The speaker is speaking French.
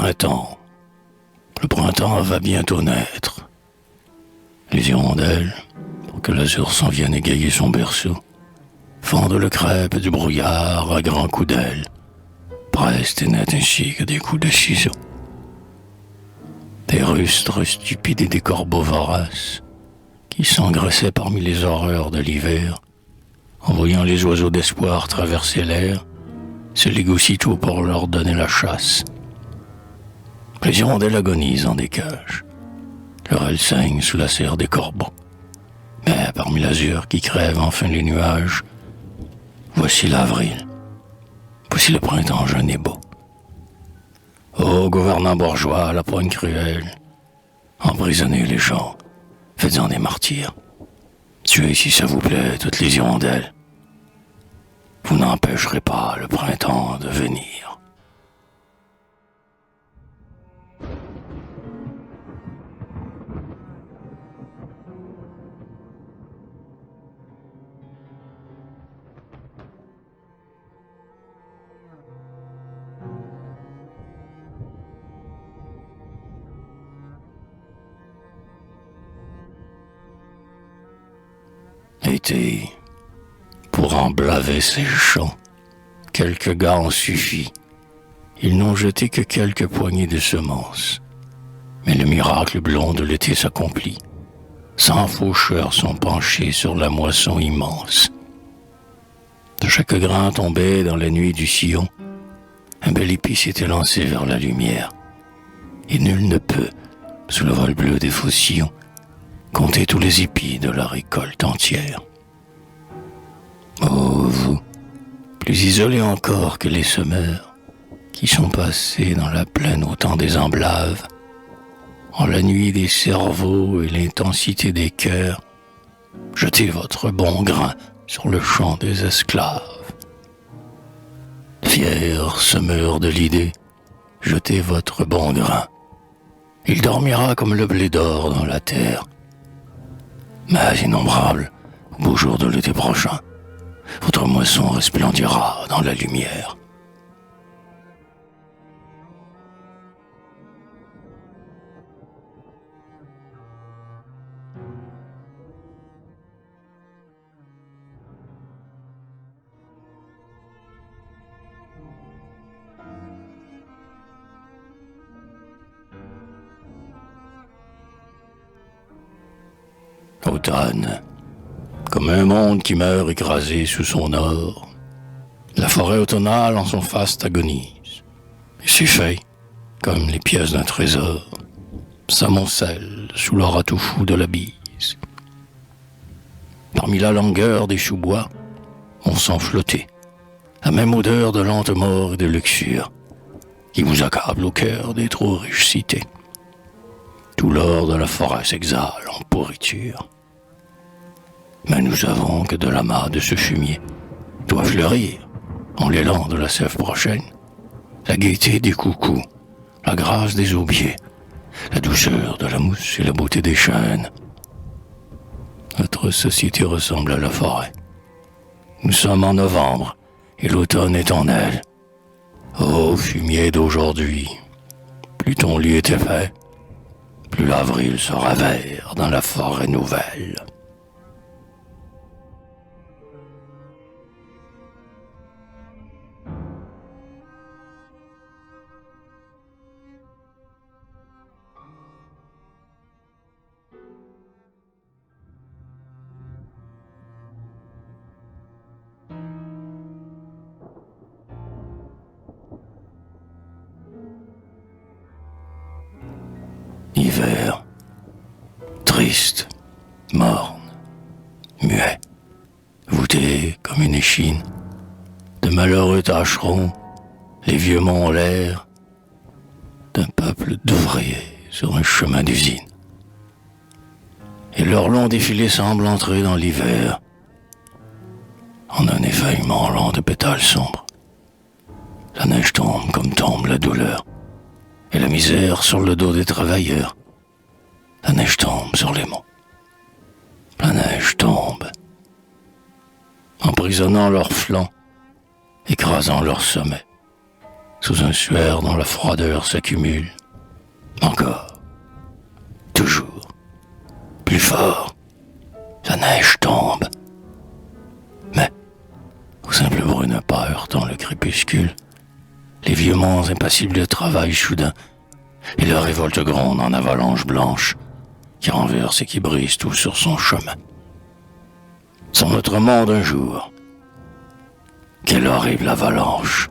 printemps. Le printemps va bientôt naître. Les hirondelles, pour que l'azur s'en vienne égayer son berceau, fendent le crêpe du brouillard à grands coups d'ailes, pressent et nettent ainsi que des coups de ciseaux. Des rustres stupides et des corbeaux voraces, qui s'engraissaient parmi les horreurs de l'hiver, en voyant les oiseaux d'espoir traverser l'air, se liguent aussitôt pour leur donner la chasse. Les hirondelles agonisent dans des cages. Leur aile saigne sous la serre des corbeaux. Mais parmi l'azur qui crève enfin les nuages, voici l'avril. Voici le printemps jeune et beau. Ô gouvernants bourgeois à la poigne cruelle, emprisonnez les gens, faites-en des martyrs. Tuez si ça vous plaît toutes les hirondelles. Vous n'empêcherez pas le printemps de venir. Été, pour emblaver ces champs, quelques gars ont suffi. Ils n'ont jeté que quelques poignées de semences. Mais le miracle blond de l'été s'accomplit. 100 faucheurs sont penchés sur la moisson immense. De chaque grain tombé dans la nuit du sillon, un bel épi s'est élancé vers la lumière. Et nul ne peut, sous le vol bleu des faucillons, comptez tous les épis de la récolte entière. Oh, vous, plus isolés encore que les semeurs, qui sont passés dans la plaine au temps des emblaves, en la nuit des cerveaux et l'intensité des cœurs, jetez votre bon grain sur le champ des esclaves. Fiers semeurs de l'idée, jetez votre bon grain. Il dormira comme le blé d'or dans la terre. Mais innombrable, au beau jour de l'été prochain, votre moisson resplendira dans la lumière. Automne, comme un monde qui meurt écrasé sous son or, la forêt automnale en son faste agonise, et ses feuilles, comme les pièces d'un trésor, s'amoncellent sous le ratoufou de la bise. Parmi la langueur des choux-bois, on sent flotter la même odeur de lente mort et de luxure qui vous accable au cœur des trop riches cités. Tout l'or de la forêt s'exhale en pourriture. Mais nous savons que de l'amas de ce fumier doit fleurir, en l'élan de la sève prochaine, la gaieté des coucous, la grâce des aubiers, la douceur de la mousse et la beauté des chênes. Notre société ressemble à la forêt. Nous sommes en novembre et l'automne est en elle. Ô fumier d'aujourd'hui, plus ton lit est épais, plus l'avril sera vert dans la forêt nouvelle. Hiver, triste, morne, muet, voûté comme une échine, de malheureux tâcherons, les vieux monts ont l'air d'un peuple d'ouvriers sur un chemin d'usine. Et leur long défilé semble entrer dans l'hiver, en un éveillement lent de pétales sombres. La neige tombe comme tombe la douleur, et la misère sur le dos des travailleurs. La neige tombe sur les monts. La neige tombe, emprisonnant leurs flancs, écrasant leurs sommets, sous un suaire dont la froideur s'accumule. Encore. Toujours. Plus fort. La neige tombe. Mais, au simple bruit d'un pas heurtant le crépuscule, les vieux monts impassibles de travail soudain, et leur révolte gronde en avalanche blanche, qui renverse et qui brise tout sur son chemin. Son autre monde un jour. Quelle horrible avalanche!